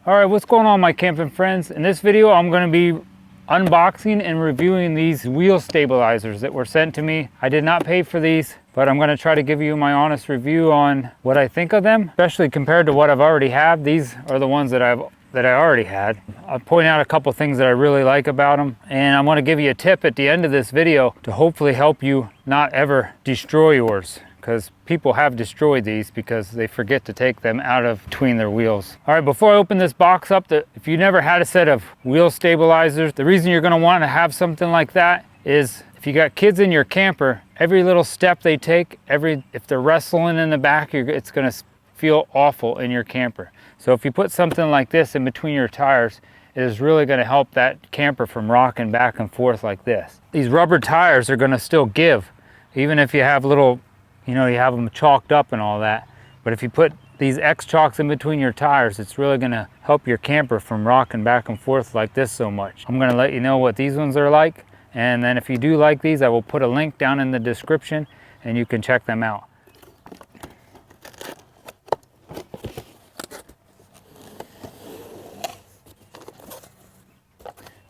All right, what's going on, my camping friends? In this video, I'm going to be unboxing and reviewing these wheel stabilizers that were sent to me. I did not pay for these, but I'm going to try to give you my honest review on what I think of them, especially compared to what I've already had. These are the ones that I already had. I'll point out a couple things that I really like about them, and I'm going to give you a tip at the end of this video to hopefully help you not ever destroy yours, because people have destroyed these because they forget to take them out of between their wheels. All right, before I open this box up, if you never had a set of wheel stabilizers, the reason you're going to want to have something like that is if you got kids in your camper, every little step they take, if they're wrestling in the back, it's going to feel awful in your camper. So if you put something like this in between your tires, it is really going to help that camper from rocking back and forth like this. These rubber tires are going to still give, even if you have little, you have them chalked up and all that. But if you put these X-chocks in between your tires, it's really going to help your camper from rocking back and forth like this so much. I'm going to let you know what these ones are like, and then if you do like these, I will put a link down in the description and you can check them out.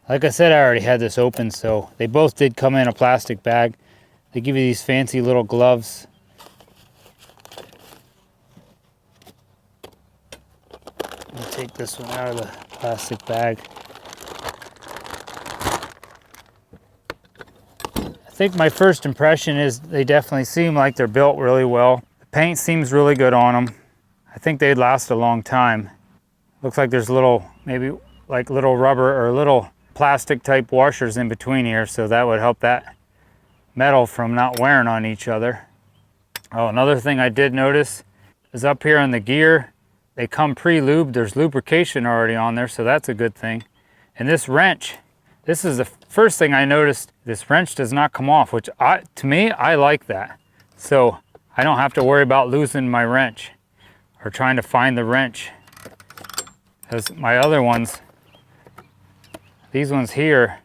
Like I said, I already had this open, so they both did come in a plastic bag. They give you these fancy little gloves. I'll take this one out of the plastic bag. I think my first impression is they definitely seem like they're built really well. The paint seems really good on them. I think they'd last a long time. Looks like there's maybe like little rubber or little plastic type washers in between here, so that would help that metal from not wearing on each other. Oh, another thing I did notice is up here on the gear, they come pre-lubed. There's lubrication already on there, so that's a good thing. And this wrench, this is the first thing I noticed. This wrench does not come off, which to me, I like that. So I don't have to worry about losing my wrench or trying to find the wrench. Because my other ones, these ones here,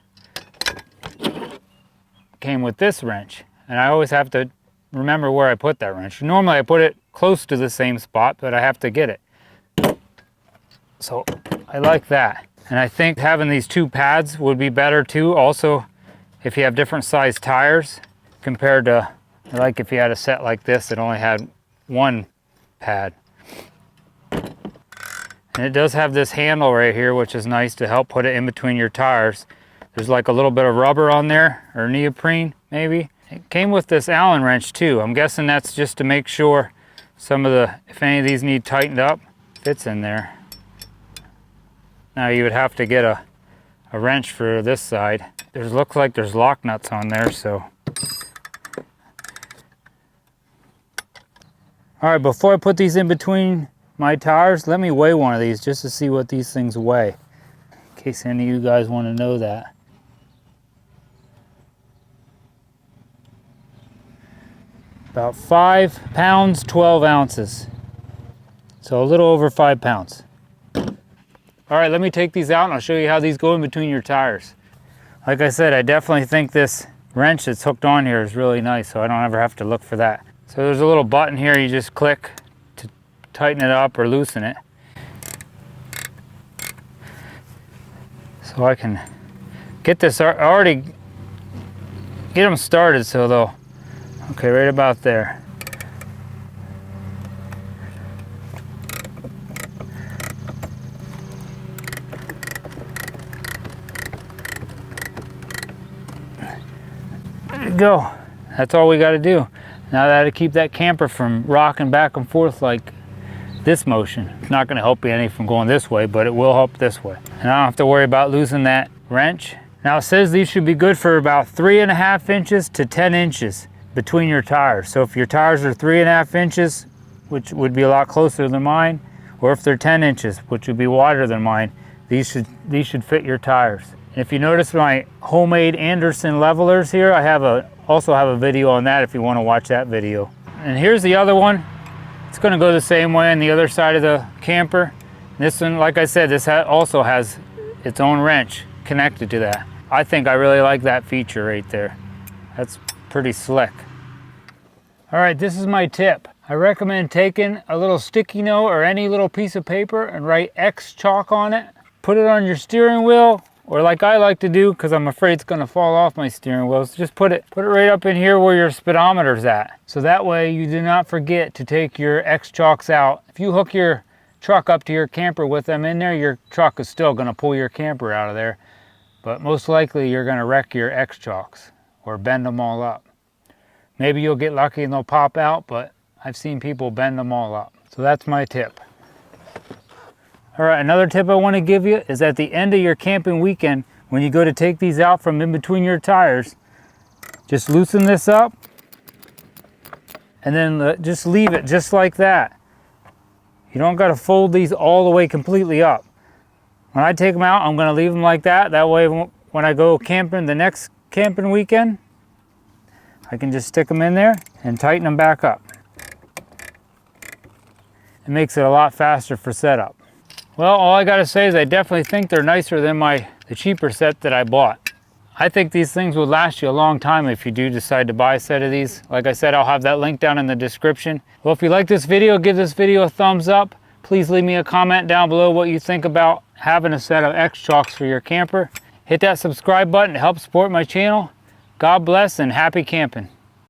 came with this wrench, and I always have to remember where I put that wrench. Normally I put it close to the same spot, but I have to get it. So I like that. And I think having these two pads would be better too, also if you have different size tires compared to like if you had a set like this that only had one pad. And it does have this handle right here, which is nice to help put it in between your tires. There's like a little bit of rubber on there, or neoprene maybe. It came with this Allen wrench too. I'm guessing that's just to make sure if any of these need tightened up, fits in there. Now you would have to get a wrench for this side. Looks like there's lock nuts on there, so. All right, before I put these in between my tires, let me weigh one of these just to see what these things weigh, in case any of you guys want to know that. About 5 pounds, 12 ounces. So a little over 5 pounds. All right, let me take these out and I'll show you how these go in between your tires. Like I said, I definitely think this wrench that's hooked on here is really nice, so I don't ever have to look for that. So there's a little button here, you just click to tighten it up or loosen it. So I can get this, already get them started so they'll, okay, right about there. There you go. That's all we got to do. Now that'll keep that camper from rocking back and forth like this motion. It's not going to help you any from going this way, but it will help this way. And I don't have to worry about losing that wrench. Now it says these should be good for about 3.5 inches to 10 inches between your tires. So if your tires are 3.5 inches, which would be a lot closer than mine, or if they're 10 inches, which would be wider than mine, these should fit your tires. And if you notice my homemade Anderson levelers here, I also have a video on that if you want to watch that video. And here's the other one. It's going to go the same way on the other side of the camper. This one, like I said, this also has its own wrench connected to that. I think I really like that feature right there. That's pretty slick. All right, this is my tip. I recommend taking a little sticky note or any little piece of paper and write X-chalk on it. Put it on your steering wheel, or like I like to do, because I'm afraid it's going to fall off my steering wheel, so just put it right up in here where your speedometer's at. So that way you do not forget to take your X-chocks out. If you hook your truck up to your camper with them in there, your truck is still going to pull your camper out of there. But most likely you're going to wreck your X-chocks or bend them all up. Maybe you'll get lucky and they'll pop out, but I've seen people bend them all up. So that's my tip. All right, another tip I want to give you is at the end of your camping weekend, when you go to take these out from in between your tires, just loosen this up and then just leave it just like that. You don't got to fold these all the way completely up. When I take them out, I'm going to leave them like that. That way when I go camping the next camping weekend, I can just stick them in there and tighten them back up. It makes it a lot faster for setup. Well, all I gotta say is I definitely think they're nicer than the cheaper set that I bought. I think these things will last you a long time if you do decide to buy a set of these. Like I said, I'll have that link down in the description. Well, if you like this video, give this video a thumbs up. Please leave me a comment down below what you think about having a set of X-chocks for your camper. Hit that subscribe button to help support my channel. God bless and happy camping.